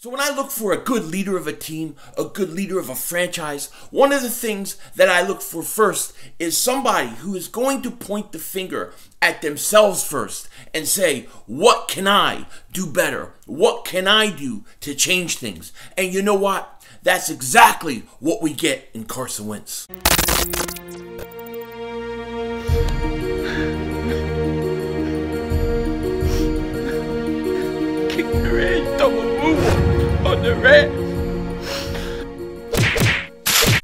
So when I look for a good leader of a team, a good leader of a franchise, one of the things that I look for first is somebody who is going to point the finger at themselves first and say, what can I do better? What can I do to change things? And you know what? That's exactly what we get in Carson Wentz. Kick the red, double move on the red.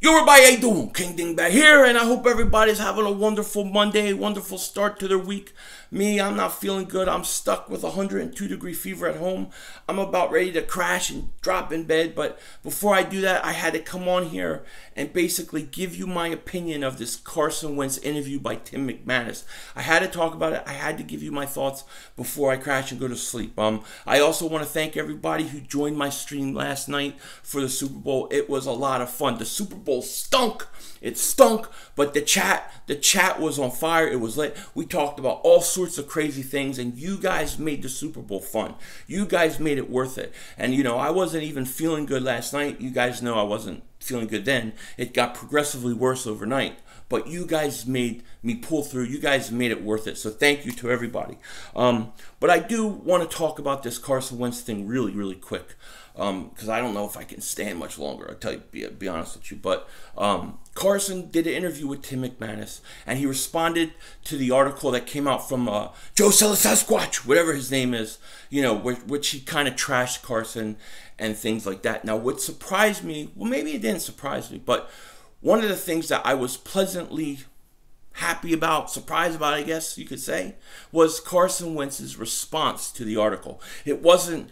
Yo, everybody, how you doing? King Ding back here, and I hope everybody's having a wonderful Monday, wonderful start to their week. Me, I'm not feeling good. I'm stuck with 102-degree fever at home. I'm about ready to crash and drop in bed, but before I do that, I had to come on here and basically give you my opinion of this Carson Wentz interview by Tim McManus. I had to talk about it. I had to give you my thoughts before I crash and go to sleep. I also want to thank everybody who joined my stream last night for the Super Bowl. It was a lot of fun. The Super Bowl stunk. It stunk, but the chat was on fire. It was lit. We talked about all sorts of crazy things, and you guys made the Super Bowl fun. You guys made it worth it. And you know, I wasn't even feeling good last night. You guys know I wasn't feeling good then. It got progressively worse overnight, but you guys made me pull through. You guys made it worth it. So thank you to everybody. But I do want to talk about this Carson Wentz thing really, really quick. Because I don't know if I can stand much longer. I'll tell you, be honest with you. But Carson did an interview with Tim McManus, and he responded to the article that came out from Joe Sasquatch, whatever his name is, you know, which he kind of trashed Carson and things like that. Now, what surprised me, well, maybe it didn't surprise me, but one of the things that I was pleasantly happy about, surprised about, I guess you could say, was Carson Wentz's response to the article. It wasn't,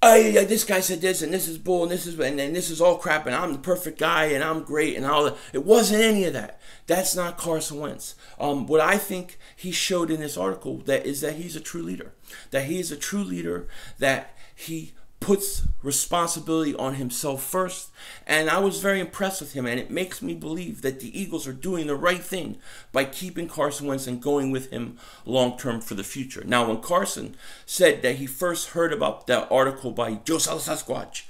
oh, this guy said this, and this is bull, and this is all crap, and I'm the perfect guy, and I'm great, and all that. It wasn't any of that. That's not Carson Wentz. What I think he showed in this article is that he's a true leader. That he is a true leader, that he puts responsibility on himself first, and I was very impressed with him, and it makes me believe that the Eagles are doing the right thing by keeping Carson Wentz and going with him long-term for the future. Now, when Carson said that he first heard about that article by Joe Sasquatch,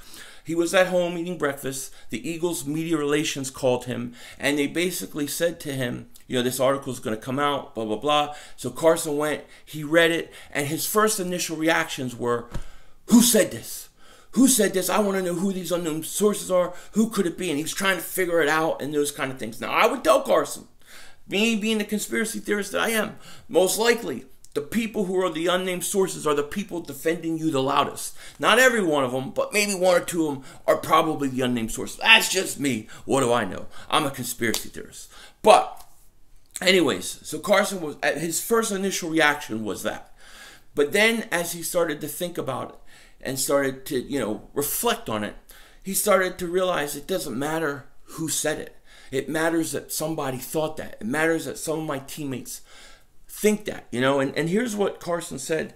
he was at home eating breakfast. The Eagles media relations called him, and they basically said to him, you know, this article is going to come out, blah, blah, blah. So Carson went, he read it, and his first initial reactions were, who said this? Who said this? I want to know who these unknown sources are. Who could it be? And he's trying to figure it out and those kind of things. Now, I would tell Carson, me being the conspiracy theorist that I am, most likely the people who are the unnamed sources are the people defending you the loudest. Not every one of them, but maybe one or two of them are probably the unnamed sources. That's just me. What do I know? I'm a conspiracy theorist. But anyways, so Carson was, his first initial reaction was that. But then as he started to think about it, and started to, you know, reflect on it, he started to realize it doesn't matter who said it. It matters that somebody thought that. It matters that some of my teammates think that, you know. And here's what Carson said,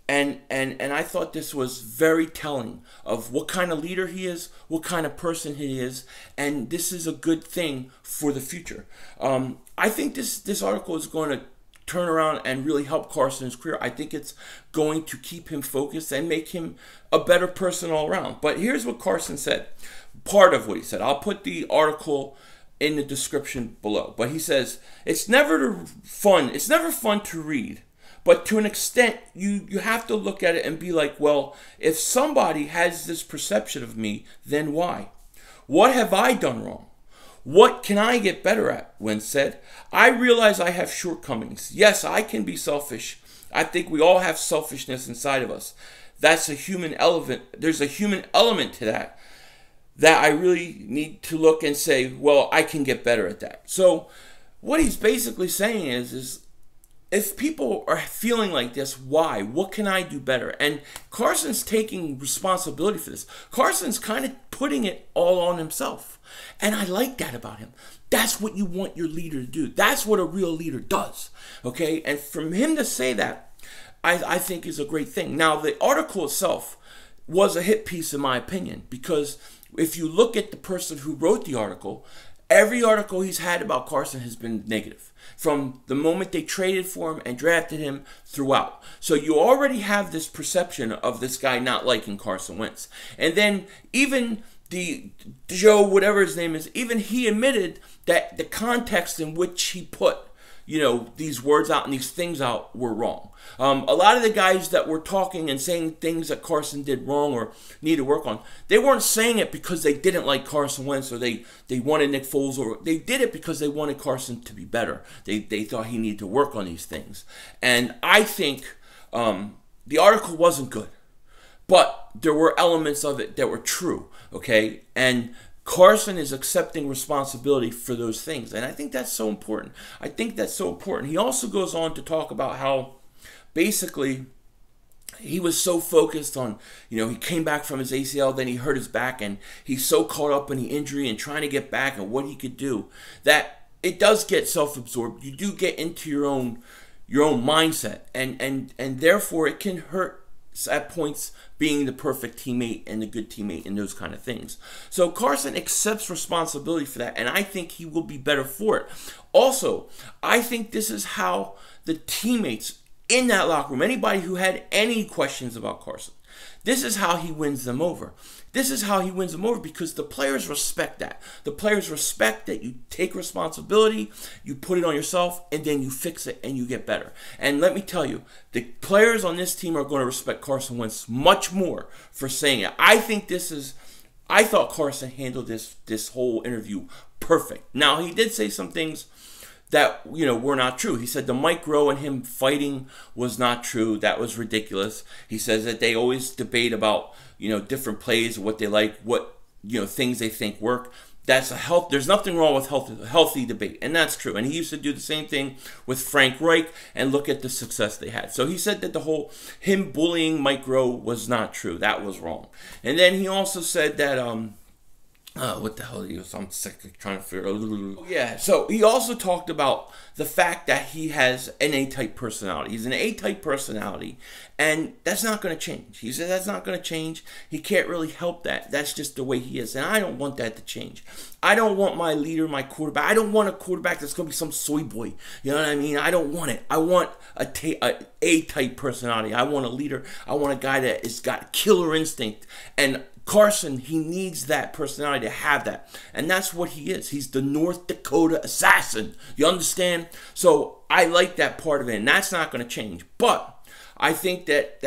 and I thought this was very telling of what kind of leader he is, what kind of person he is, and this is a good thing for the future. I think this article is going to turn around and really help Carson's career. I think it's going to keep him focused and make him a better person all around. But here's what Carson said. Part of what he said. I'll put the article in the description below. But he says, it's never fun to read. But to an extent, you have to look at it and be like, well, if somebody has this perception of me, then why? What have I done wrong? What can I get better at? Wentz said. I realize I have shortcomings. Yes, I can be selfish. I think we all have selfishness inside of us. That's a human element. There's a human element to that I really need to look and say, well, I can get better at that. So what he's basically saying is if people are feeling like this, why? What can I do better? And Carson's taking responsibility for this. Carson's kind of putting it all on himself. And I like that about him. That's what you want your leader to do. That's what a real leader does. Okay? And from him to say that, I think is a great thing. Now, the article itself was a hit piece in my opinion, because if you look at the person who wrote the article, Every article he's had about Carson has been negative from the moment they traded for him and drafted him throughout. So you already have this perception of this guy not liking Carson Wentz. And then even the Joe, whatever his name is, even he admitted that the context in which he put, you know, these words out and these things out were wrong. A lot of the guys that were talking and saying things that Carson did wrong or need to work on, they weren't saying it because they didn't like Carson Wentz or they wanted Nick Foles, or they did it because they wanted Carson to be better. They thought he needed to work on these things. And I think the article wasn't good, but there were elements of it that were true, okay? And Carson is accepting responsibility for those things. And I think that's so important. I think that's so important. He also goes on to talk about how basically he was so focused on, you know, he came back from his ACL, then he hurt his back, and he's so caught up in the injury and trying to get back and what he could do that it does get self-absorbed. You do get into your own mindset, and therefore it can hurt at points being the perfect teammate and the good teammate and those kind of things. So Carson accepts responsibility for that, and I think he will be better for it. Also, I think this is how the teammates in that locker room, anybody who had any questions about Carson, this is how he wins them over. This is how he wins them over because the players respect that. The players respect that you take responsibility, you put it on yourself, and then you fix it and you get better. And let me tell you, the players on this team are going to respect Carson Wentz much more for saying it. I thought Carson handled this whole interview perfect. Now, he did say some things that, you know, were not true. He said the Mike Rowe and him fighting was not true. That was ridiculous. He says that they always debate about, you know, different plays, what they like, what, you know, things they think work. That's there's nothing wrong with healthy debate, and that's true. And he used to do the same thing with Frank Reich, and look at the success they had. So he said that the whole him bullying Mike Rowe was not true. That was wrong. And then he also said that what the hell is I'm sick of trying to figure out. Yeah, so he also talked about the fact that he has an A-type personality. He's an A-type personality, and that's not going to change. He said that's not going to change. He can't really help that. That's just the way he is, and I don't want that to change. I don't want my leader, my quarterback. I don't want a quarterback that's going to be some soy boy. You know what I mean? I don't want it. I want a A-type personality. I want a leader. I want a guy that has got killer instinct, and Carson, he needs that personality to have that. And that's what he is. He's the North Dakota assassin. You understand? So I like that part of it, and that's not going to change. But I think that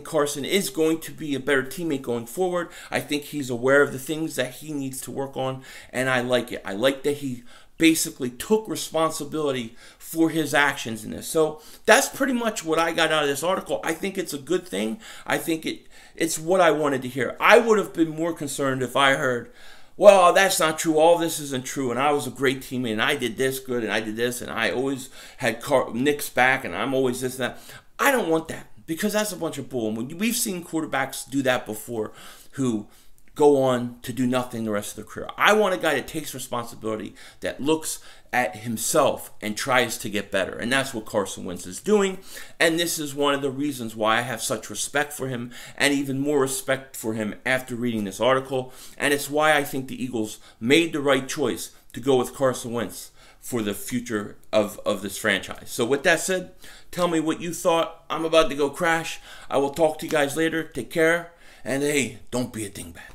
Carson is going to be a better teammate going forward. I think he's aware of the things that he needs to work on, and I like it. I like that he basically took responsibility for his actions in this. So that's pretty much what I got out of this article. I think it's a good thing. I think it's what I wanted to hear. I would have been more concerned if I heard, well, that's not true, all this isn't true, and I was a great teammate, and I did this good, and I did this, and I always had Nick's back, and I'm always this and that. I don't want that, because that's a bunch of bull. And we've seen quarterbacks do that before who go on to do nothing the rest of their career. I want a guy that takes responsibility, that looks at himself and tries to get better. And that's what Carson Wentz is doing. And this is one of the reasons why I have such respect for him, and even more respect for him after reading this article. And it's why I think the Eagles made the right choice to go with Carson Wentz for the future of this franchise. So with that said, tell me what you thought. I'm about to go crash. I will talk to you guys later. Take care. And hey, don't be a dingbat.